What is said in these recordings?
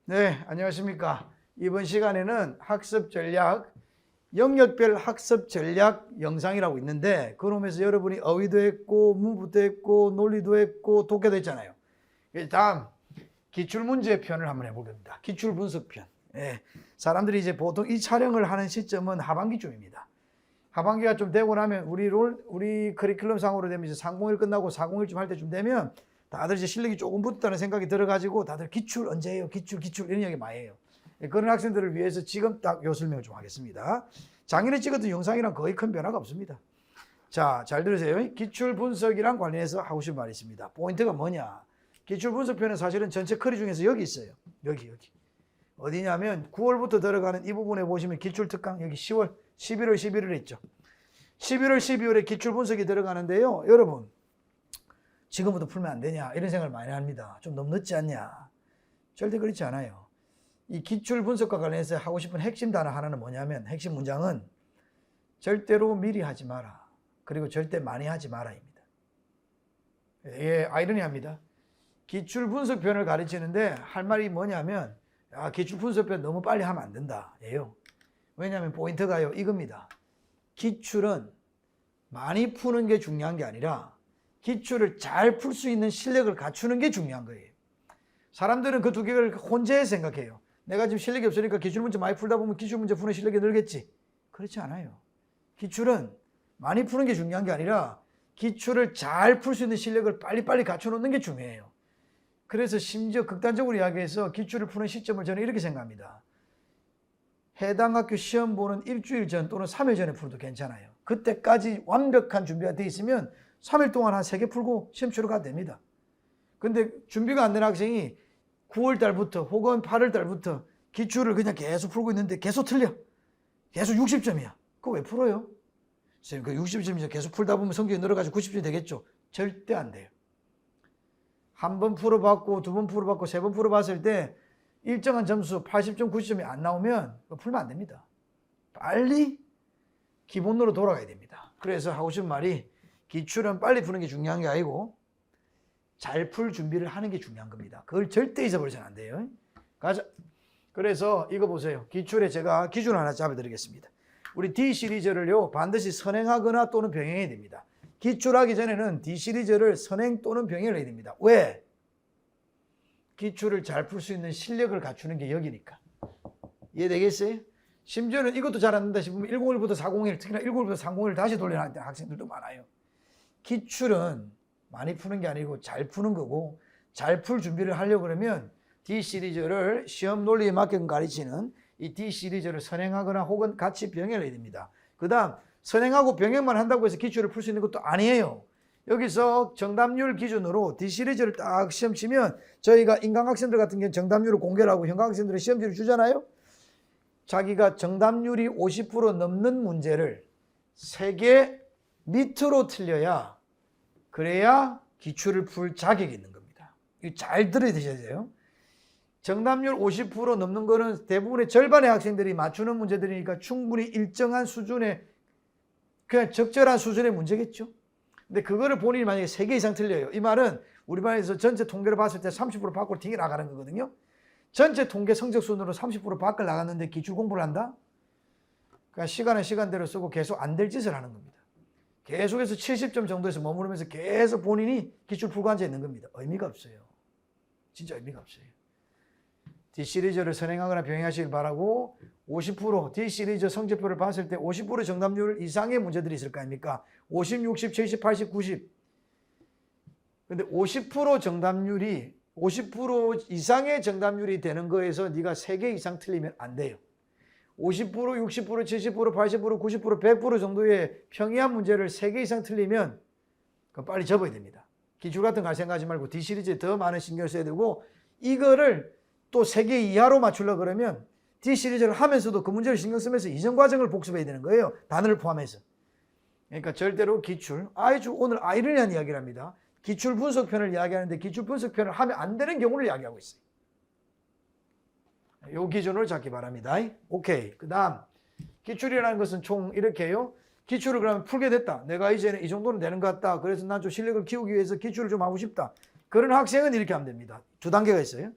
네, 안녕하십니까. 이번 시간에는 학습 전략, 영역별 학습 전략 영상이라고 있는데 그러면서 여러분이 어휘도 했고 문부도 했고 논리도 했고 독해도 했잖아요. 다음 기출문제 편을 한번 해보겠습니다. 기출분석편. 예, 사람들이 이제 보통 이 촬영을 하는 시점은 하반기쯤입니다. 하반기가 좀 되고 나면 우리 커리큘럼 상으로 되면 이제 301 끝나고 401쯤 할 때쯤 되면 다들 이제 실력이 조금 붙었다는 생각이 들어가지고 다들 기출 언제 해요? 기출 이런 얘기 많이 해요. 그런 학생들을 위해서 지금 딱 요 설명을 좀 하겠습니다. 작년에 찍었던 영상이랑 거의 큰 변화가 없습니다. 자, 잘 들으세요. 기출 분석이랑 관련해서 하고 싶은 말이 있습니다. 포인트가 뭐냐? 기출 분석편은 사실은 전체 커리 중에서 여기 있어요. 여기. 어디냐면 9월부터 들어가는 이 부분에 보시면 기출 특강 여기 10월, 11월, 11월 했죠. 11월, 12월에 기출 분석이 들어가는데요. 여러분, 지금부터 풀면 안 되냐? 이런 생각을 많이 합니다. 좀 너무 늦지 않냐? 절대 그렇지 않아요. 이 기출 분석과 관련해서 하고 싶은 핵심 단어 하나는 뭐냐면 핵심 문장은 절대로 미리 하지 마라. 그리고 절대 많이 하지 마라입니다. 예, 아이러니합니다. 기출 분석편을 가르치는데 할 말이 뭐냐면 기출 분석편 너무 빨리 하면 안 된다. 예요. 왜냐하면 포인트가요. 이겁니다. 기출은 많이 푸는 게 중요한 게 아니라 기출을 잘 풀 수 있는 실력을 갖추는 게 중요한 거예요. 사람들은 그 두 개를 혼재해서 생각해요. 내가 지금 실력이 없으니까 기출문제 많이 풀다 보면 기출문제 푸는 실력이 늘겠지. 그렇지 않아요. 기출은 많이 푸는 게 중요한 게 아니라 기출을 잘 풀 수 있는 실력을 빨리빨리 갖춰놓는 게 중요해요. 그래서 심지어 극단적으로 이야기해서 기출을 푸는 시점을 저는 이렇게 생각합니다. 해당 학교 시험 보는 일주일 전 또는 3일 전에 풀어도 괜찮아요. 그때까지 완벽한 준비가 돼 있으면 3일 동안 한 3개 풀고 시험 치러 가도 됩니다. 근데 준비가 안 된 학생이 9월 달부터 혹은 8월 달부터 기출을 그냥 계속 풀고 있는데 계속 틀려. 계속 60점이야. 그거 왜 풀어요? 선생님, 그 60점이죠. 계속 풀다 보면 성적이 늘어가지고 90점이 되겠죠. 절대 안 돼요. 한 번 풀어봤고 두 번 풀어봤고 세 번 풀어봤을 때 일정한 점수 80점, 90점이 안 나오면 풀면 안 됩니다. 빨리 기본으로 돌아가야 됩니다. 그래서 하고 싶은 말이 기출은 빨리 푸는 게 중요한 게 아니고 잘 풀 준비를 하는 게 중요한 겁니다. 그걸 절대 잊어버리면 안 돼요. 가자. 그래서 이거 보세요. 기출에 제가 기준 하나 잡아드리겠습니다. 우리 D 시리즈를요 반드시 선행하거나 또는 병행해야 됩니다. 기출하기 전에는 D 시리즈를 선행 또는 병행을 해야 됩니다. 왜? 기출을 잘 풀 수 있는 실력을 갖추는 게 여기니까. 이해되겠어요? 심지어는 이것도 잘 안 된다 싶으면 101부터 401, 특히나 101부터 301 다시 돌려나가는 학생들도 많아요. 기출은 많이 푸는 게 아니고 잘 푸는 거고 잘 풀 준비를 하려고 그러면 D 시리즈를 시험 논리에 맞게끔 가르치는 이 D 시리즈를 선행하거나 혹은 같이 병행을 해야 됩니다. 그 다음 선행하고 병행만 한다고 해서 기출을 풀 수 있는 것도 아니에요. 여기서 정답률 기준으로 D 시리즈를 딱 시험 치면 저희가 인강학생들 같은 경우는 정답률을 공개를 하고 현강학생들은 시험지를 주잖아요. 자기가 정답률이 50% 넘는 문제를 3개 밑으로 틀려야 그래야 기출을 풀 자격이 있는 겁니다. 이거 잘 들어야 돼요. 정답률 50% 넘는 거는 대부분의 절반의 학생들이 맞추는 문제들이니까 충분히 일정한 수준의 그냥 적절한 수준의 문제겠죠. 근데 그거를 본인이 만약에 3개 이상 틀려요. 이 말은 우리 반에서 전체 통계를 봤을 때 30% 밖으로 튕겨 나가는 거거든요. 전체 통계 성적 순으로 30% 밖을 나갔는데 기출 공부를 한다? 그러니까 시간은 시간대로 쓰고 계속 안 될 짓을 하는 겁니다. 계속해서 70점 정도에서 머무르면서 계속 본인이 기출 풀고 앉아 있는 겁니다. 의미가 없어요. 진짜 의미가 없어요. D 시리즈를 선행하거나 병행하시길 바라고 50% D 시리즈 성적표를 봤을 때 50% 정답률 이상의 문제들이 있을 거 아닙니까? 50, 60, 70, 80, 90. 근데 50% 정답률이 50% 이상의 정답률이 되는 거에서 네가 3개 이상 틀리면 안 돼요. 50%, 60%, 70%, 80%, 90%, 100% 정도의 평이한 문제를 3개 이상 틀리면 그건 빨리 접어야 됩니다. 기출 같은 거 생각하지 말고 D 시리즈에 더 많은 신경을 써야 되고 이거를 또 3개 이하로 맞추려고 그러면 D 시리즈를 하면서도 그 문제를 신경 쓰면서 이전 과정을 복습해야 되는 거예요. 단어를 포함해서. 그러니까 절대로 기출, 오늘 아이러니한 이야기를 합니다. 기출 분석편을 이야기하는데 기출 분석편을 하면 안 되는 경우를 이야기하고 있어요. 이 기준을 잡기 바랍니다. 오케이. 그 다음 기출이라는 것은 총 이렇게 해요. 기출을 그러면 풀게 됐다. 내가 이제는 이 정도는 되는 것 같다. 그래서 난 좀 실력을 키우기 위해서 기출을 좀 하고 싶다. 그런 학생은 이렇게 하면 됩니다. 2단계가 있어요.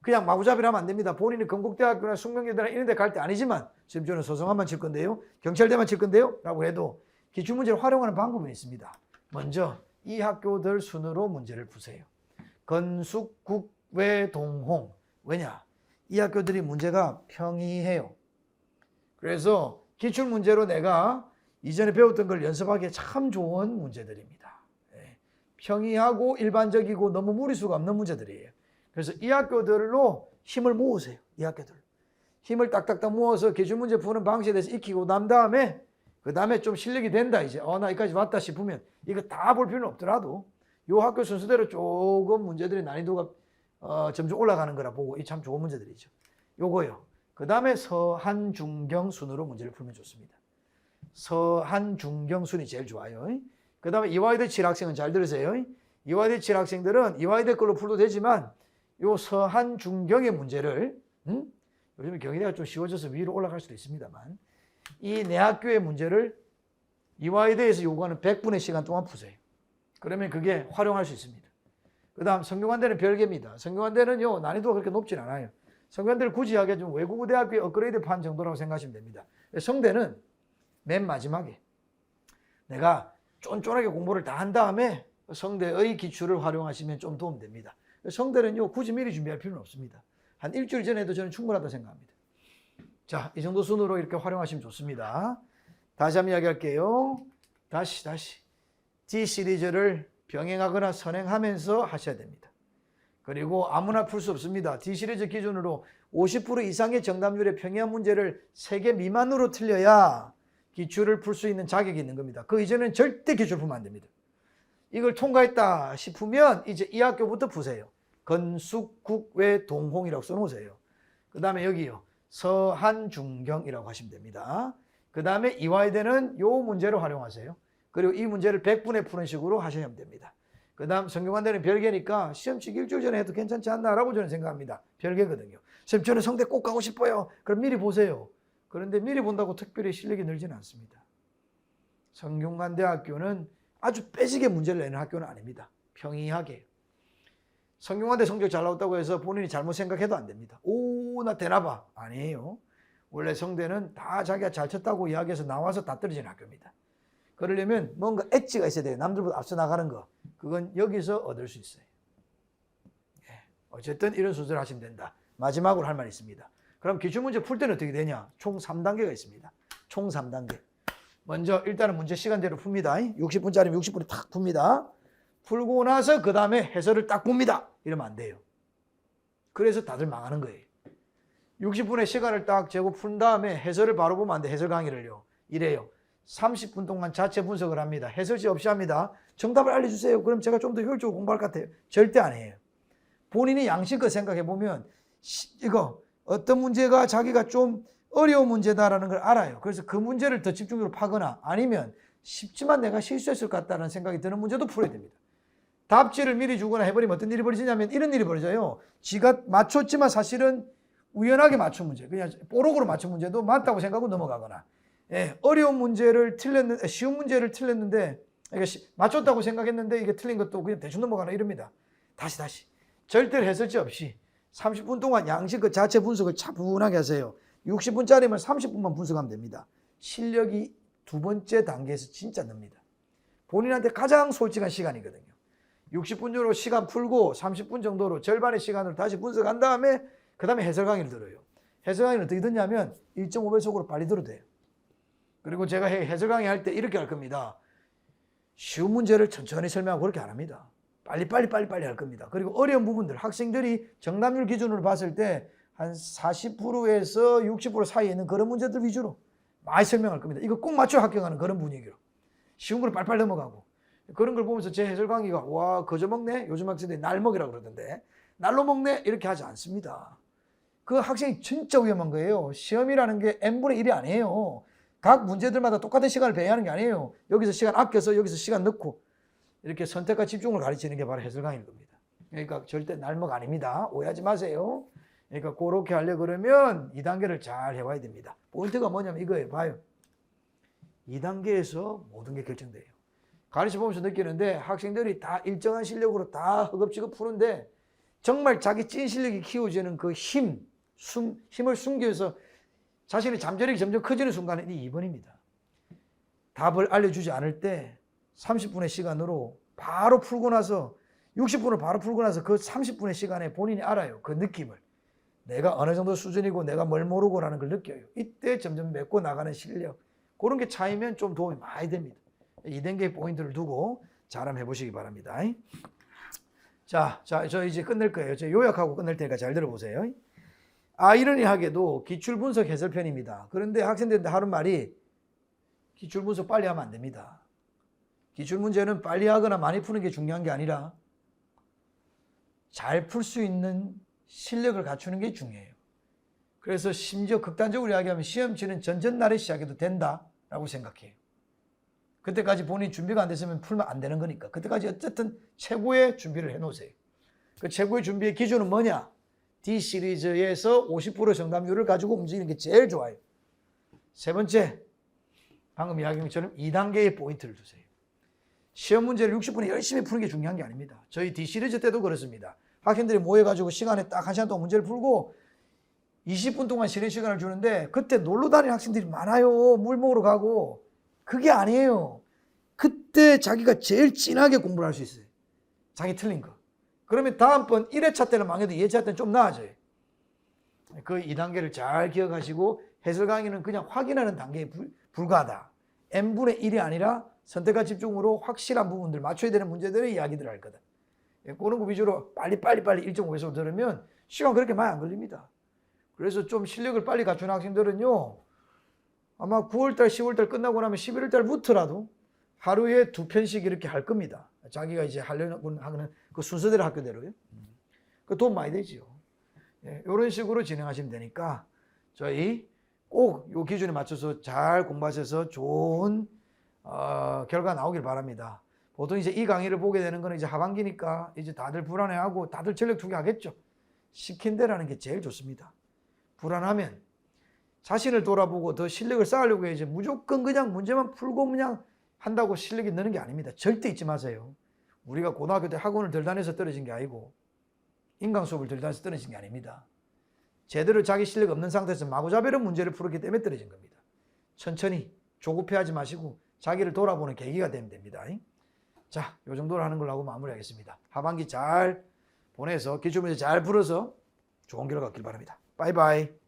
그냥 마구잡이로 하면 안 됩니다. 본인이 건국대학교나 숙명여대나 이런 데 갈 때 아니지만 지금 저는 소송한만 칠 건데요. 경찰대만 칠 건데요. 라고 해도 기출문제를 활용하는 방법은 있습니다. 먼저 이 학교들 순으로 문제를 푸세요. 건숙, 국, 외, 동, 홍. 왜냐? 이 학교들이 문제가 평이해요. 그래서 기출문제로 내가 이전에 배웠던 걸 연습하기에 참 좋은 문제들입니다. 평이하고 일반적이고 너무 무리수가 없는 문제들이에요. 그래서 이 학교들로 힘을 모으세요. 이 학교들. 힘을 딱딱딱 모아서 기출문제 푸는 방식에 대해서 익히고 난 다음에 그 다음에 좀 실력이 된다 이제 나 여기까지 왔다 싶으면 이거 다 볼 필요는 없더라도 이 학교 순서대로 조금 문제들의 난이도가 점점 올라가는 거라 보고 이 참 좋은 문제들이죠. 요거요. 그 다음에 서한 중경 순으로 문제를 풀면 좋습니다. 서한 중경 순이 제일 좋아요. 그 다음에 이화여대 7학생은 잘 들으세요. 이화여대 7학생들은 이화여대 걸로 풀도 되지만 요 서한 중경의 문제를 요즘에 경희대가 좀 쉬워져서 위로 올라갈 수도 있습니다만 이 내 학교의 문제를 이화여대에서 요구하는 100분의 시간 동안 푸세요. 그러면 그게 활용할 수 있습니다. 그 다음 성균관대는 별개입니다. 성균관대는요 난이도가 그렇게 높진 않아요. 성균관대를 굳이 하게 좀 외국어 대학교의 업그레이드 판 정도라고 생각하시면 됩니다. 성대는 맨 마지막에 내가 쫀쫀하게 공부를 다 한 다음에 성대의 기출을 활용하시면 좀 도움됩니다. 성대는요 굳이 미리 준비할 필요는 없습니다. 한 일주일 전에도 저는 충분하다고 생각합니다. 자, 이 정도 순으로 이렇게 활용하시면 좋습니다. 다시 한번 이야기할게요. 다시 D 시리즈를 병행하거나 선행하면서 하셔야 됩니다. 그리고 아무나 풀 수 없습니다. D 시리즈 기준으로 50% 이상의 정답률의 평이한 문제를 3개 미만으로 틀려야 기출을 풀 수 있는 자격이 있는 겁니다. 그 이전에는 절대 기출 풀면 안 됩니다. 이걸 통과했다 싶으면 이제 이 학교부터 푸세요. 건숙, 국, 외, 동홍이라고 써놓으세요. 그 다음에 여기요. 서한 중경이라고 하시면 됩니다. 그 다음에 이화여대는 요 문제를 활용하세요. 그리고 이 문제를 100분에 푸는 식으로 하시면 됩니다. 그 다음 성균관대는 별개니까 시험 치기 일주일 전에 해도 괜찮지 않나라고 저는 생각합니다. 별개거든요. 선생님 저는 성대 꼭 가고 싶어요. 그럼 미리 보세요. 그런데 미리 본다고 특별히 실력이 늘지는 않습니다. 성균관대학교는 아주 빼지게 문제를 내는 학교는 아닙니다. 평이하게. 성균관대 성적 잘 나왔다고 해서 본인이 잘못 생각해도 안 됩니다. 오, 나 되나 봐. 아니에요. 원래 성대는 다 자기가 잘 쳤다고 이야기해서 나와서 다 떨어지는 학교입니다. 그러려면 뭔가 엣지가 있어야 돼요. 남들보다 앞서 나가는 거. 그건 여기서 얻을 수 있어요. 어쨌든 이런 순서를 하시면 된다. 마지막으로 할 말이 있습니다. 그럼 기출문제 풀 때는 어떻게 되냐? 총 3단계가 있습니다. 총 3단계. 먼저 일단은 문제 시간대로 풉니다. 60분짜리면 60분에 탁 풉니다. 풀고 나서 그 다음에 해설을 딱 봅니다. 이러면 안 돼요. 그래서 다들 망하는 거예요. 60분의 시간을 딱 재고 푼 다음에 해설을 바로 보면 안 돼. 해설 강의를요. 이래요. 30분 동안 자체 분석을 합니다. 해설지 없이 합니다. 정답을 알려주세요. 그럼 제가 좀 더 효율적으로 공부할 것 같아요. 절대 안 해요. 본인이 양심껏 생각해 보면 이거 어떤 문제가 자기가 좀 어려운 문제다라는 걸 알아요. 그래서 그 문제를 더 집중적으로 파거나 아니면 쉽지만 내가 실수했을 것 같다는 생각이 드는 문제도 풀어야 됩니다. 답지를 미리 주거나 해버리면 어떤 일이 벌어지냐면 이런 일이 벌어져요. 지가 맞췄지만 사실은 우연하게 맞춘 문제, 그냥 뽀록으로 맞춘 문제도 맞다고 생각하고 넘어가거나 어려운 문제를 틀렸는데 쉬운 문제를 틀렸는데 맞췄다고 생각했는데 이게 틀린 것도 그냥 대충 넘어가나 이럽니다. 다시 절대로 해설지 없이 30분 동안 양식껏 자체 분석을 차분하게 하세요. 60분짜리면 30분만 분석하면 됩니다. 실력이 두 번째 단계에서 진짜 늡니다. 본인한테 가장 솔직한 시간이거든요. 60분으로 시간 풀고 30분 정도로 절반의 시간으로 다시 분석한 다음에 그 다음에 해설 강의를 들어요. 해설 강의는 어떻게 듣냐면 1.5배속으로 빨리 들어도 돼요. 그리고 제가 해설 강의 할 때 이렇게 할 겁니다. 쉬운 문제를 천천히 설명하고 그렇게 안 합니다. 빨리 할 겁니다. 그리고 어려운 부분들, 학생들이 정답률 기준으로 봤을 때 한 40%에서 60% 사이에 있는 그런 문제들 위주로 많이 설명할 겁니다. 이거 꼭 맞춰 합격하는 그런 분위기로. 쉬운 걸 빨리 넘어가고. 그런 걸 보면서 제 해설 강의가 와 거저 먹네? 요즘 학생들이 날 먹이라고 그러던데 날로 먹네? 이렇게 하지 않습니다. 그 학생이 진짜 위험한 거예요. 시험이라는 게 n분의 1이 아니에요. 각 문제들마다 똑같은 시간을 배회하는 게 아니에요. 여기서 시간 아껴서 여기서 시간 넣고 이렇게 선택과 집중을 가르치는 게 바로 해설 강의일 겁니다. 그러니까 절대 날먹 아닙니다. 오해하지 마세요. 그러니까 그렇게 하려고 그러면 2단계를 잘 해와야 됩니다. 포인트가 뭐냐면 이거예요. 봐요. 2단계에서 모든 게 결정돼요. 가르쳐 보면서 느끼는데 학생들이 다 일정한 실력으로 다 허겁지겁 푸는데 정말 자기 찐 실력이 키워지는 그 힘을 숨겨서 자신의 잠재력이 점점 커지는 순간은 이 2번입니다. 답을 알려주지 않을 때 30분의 시간으로 바로 풀고 나서 60분을 바로 풀고 나서 그 30분의 시간에 본인이 알아요. 그 느낌을. 내가 어느 정도 수준이고 내가 뭘 모르고라는 걸 느껴요. 이때 점점 맺고 나가는 실력. 그런 게 차이면 좀 도움이 많이 됩니다. 2단계의 포인트를 두고 잘 한번 해보시기 바랍니다. 자, 저 이제 끝낼 거예요. 저 요약하고 끝낼 테니까 잘 들어보세요. 아이러니하게도 기출분석 해설편입니다. 그런데 학생들한테 하는 말이 기출분석 빨리 하면 안 됩니다. 기출문제는 빨리 하거나 많이 푸는 게 중요한 게 아니라 잘 풀 수 있는 실력을 갖추는 게 중요해요. 그래서 심지어 극단적으로 이야기하면 시험 치는 전전날에 시작해도 된다라고 생각해요. 그때까지 본인이 준비가 안 됐으면 풀면 안 되는 거니까. 그때까지 어쨌든 최고의 준비를 해놓으세요. 그 최고의 준비의 기준은 뭐냐? D시리즈에서 50% 정답률을 가지고 움직이는 게 제일 좋아요. 세 번째, 방금 이야기한 것처럼 2단계의 포인트를 두세요. 시험 문제를 60분에 열심히 푸는 게 중요한 게 아닙니다. 저희 D시리즈 때도 그렇습니다. 학생들이 모여가지고 시간에 딱 1시간 동안 문제를 풀고 20분 동안 쉬는 시간을 주는데 그때 놀러 다니는 학생들이 많아요. 물 먹으러 가고. 그게 아니에요. 그때 자기가 제일 진하게 공부를 할 수 있어요. 자기 틀린 거. 그러면 다음번 1회차 때는 망해도 2회차 때는 좀 나아져요. 그 2단계를 잘 기억하시고 해설 강의는 그냥 확인하는 단계에 불과하다. n분의 1이 아니라 선택과 집중으로 확실한 부분들, 맞춰야 되는 문제들의 이야기들을 할 거다. 그런 거 위주로 빨리 1.5배속 들으면 시간 그렇게 많이 안 걸립니다. 그래서 좀 실력을 빨리 갖추는 학생들은요, 아마 9월달, 10월달 끝나고 나면 11월달부터라도 하루에 2편씩 이렇게 할 겁니다. 자기가 이제 하려고 하는 그 순서대로 학교대로요. 그 돈 많이 되지요. 이런 식으로 진행하시면 되니까 저희 꼭 이 기준에 맞춰서 잘 공부하셔서 좋은 결과 나오길 바랍니다. 보통 이제 이 강의를 보게 되는 거는 이제 하반기니까 이제 다들 불안해하고 다들 전력 투기하겠죠. 시킨 대로라는 게 제일 좋습니다. 불안하면 자신을 돌아보고 더 실력을 쌓으려고 해야지 무조건 그냥 문제만 풀고 그냥 한다고 실력이 느는 게 아닙니다. 절대 잊지 마세요. 우리가 고등학교 때 학원을 덜 다녀서 떨어진 게 아니고 인강 수업을 덜 다녀서 떨어진 게 아닙니다. 제대로 자기 실력 없는 상태에서 마구잡이로 문제를 풀었기 때문에 떨어진 겁니다. 천천히 조급해하지 마시고 자기를 돌아보는 계기가 되면 됩니다. 자, 이 정도로 하는 걸로 하고 마무리하겠습니다. 하반기 잘 보내서 기출문제 잘 풀어서 좋은 결과 얻길 바랍니다. 바이바이.